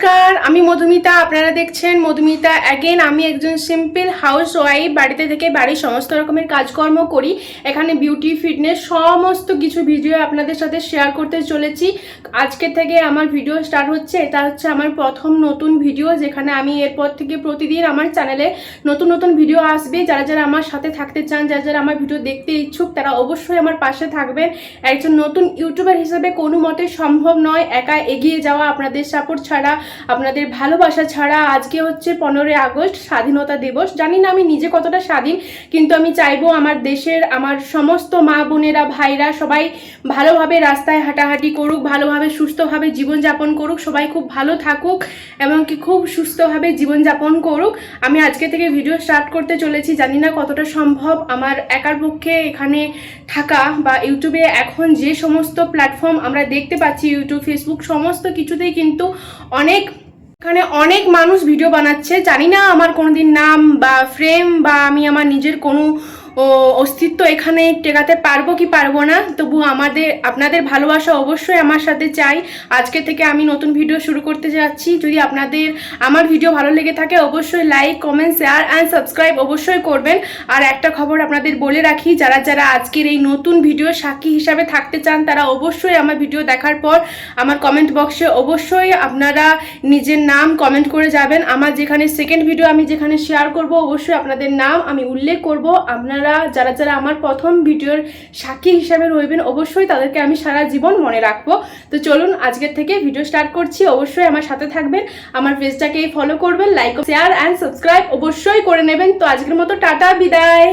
নমস্কার, আমি মধুমিতা। আপনারা দেখছেন মধুমিতা অ্যাগেন। আমি একজন সিম্পল হাউস ওয়াইফ, বাড়িতে থেকে বাড়ির সমস্ত রকমের কাজকর্ম করি। এখানে বিউটি ফিটনেস সমস্ত কিছু ভিডিও আপনাদের সাথে শেয়ার করতে চলেছি। আজকে থেকে আমার ভিডিও স্টার্ট হচ্ছে। এটা হচ্ছে আমার প্রথম নতুন ভিডিও, যেখানে আমি এরপর থেকে প্রতিদিন আমার চ্যানেলে নতুন নতুন ভিডিও আসবে। যারা যারা আমার সাথে থাকতে চান, যারা যারা আমার ভিডিও দেখতে ইচ্ছুক, তারা অবশ্যই আমার পাশে থাকবেন। একজন নতুন ইউটিউবার হিসেবে কোনো মতে সম্ভব নয় একা এগিয়ে যাওয়া আপনাদের সাপোর্ট ছাড়া, আপনাদের ভালোবাসা ছাড়া। আজকে হচ্ছে 15ই আগস্ট, স্বাধীনতা দিবস। জানি না আমি নিজে কতটা স্বাধীন, কিন্তু আমি চাইবো আমার দেশের আমার সমস্ত মা বোনেরা, ভাইরা সবাই ভালোভাবে রাস্তায় হাঁটাহাঁটি করুক, ভালোভাবে সুস্থভাবে জীবনযাপন করুক, সবাই খুব ভালো থাকুক এবং কি খুব সুস্থভাবে জীবনযাপন করুক। আমি আজকে থেকে ভিডিও স্টার্ট করতে চলেছি। জানি না কতটা সম্ভব আমার একার পক্ষে এখানে থাকা, বা ইউটিউবে এখন যে সমস্ত প্ল্যাটফর্ম আমরা দেখতে পাচ্ছি, ইউটিউব, ফেসবুক, সমস্ত কিছুতেই কিন্তু এখানে অনেক মানুষ ভিডিও বানাচ্ছে। জানি না আমার কোনোদিন নাম বা ফ্রেম বা আমি আমার নিজের কোনো অস্তিত্ব এখানে টেকাতে পারবো কি পারবো না, তবু আপনাদের ভালোবাসা অবশ্যই আমার সাথে চাই। আজকে থেকে আমি নতুন ভিডিও শুরু করতে যাচ্ছি। যদি আপনাদের আমার ভিডিও ভালো লেগে থাকে, অবশ্যই like, comment, share and subscribe অবশ্যই করবেন। আর একটা খবর আপনাদের বলে রাখি, যারা যারা আজকের এই নতুন ভিডিও সাক্ষী হিসাবে থাকতে চান, তারা অবশ্যই আমার ভিডিও দেখার পর আমার কমেন্ট বক্সে অবশ্যই আপনারা নিজের নাম কমেন্ট করে যাবেন। আমার যেখানে সেকেন্ড ভিডিও আমি যেখানে শেয়ার করব, অবশ্যই আপনাদের নাম আমি উল্লেখ করব। আপনারা যারা যারা আমার প্রথম ভিডিওর সাক্ষী হিসাবে রইবেন, অবশ্যই তাদেরকে আমি সারা জীবন মনে রাখবো। তো চলুন আজকের থেকে ভিডিও স্টার্ট করছি। অবশ্যই আমার সাথে থাকবেন, আমার পেজটাকে ফলো করবেন, লাইক, শেয়ার অ্যান্ড সাবস্ক্রাইব অবশ্যই করে নেবেন। তো আজকের মতো টাটা, বিদায়।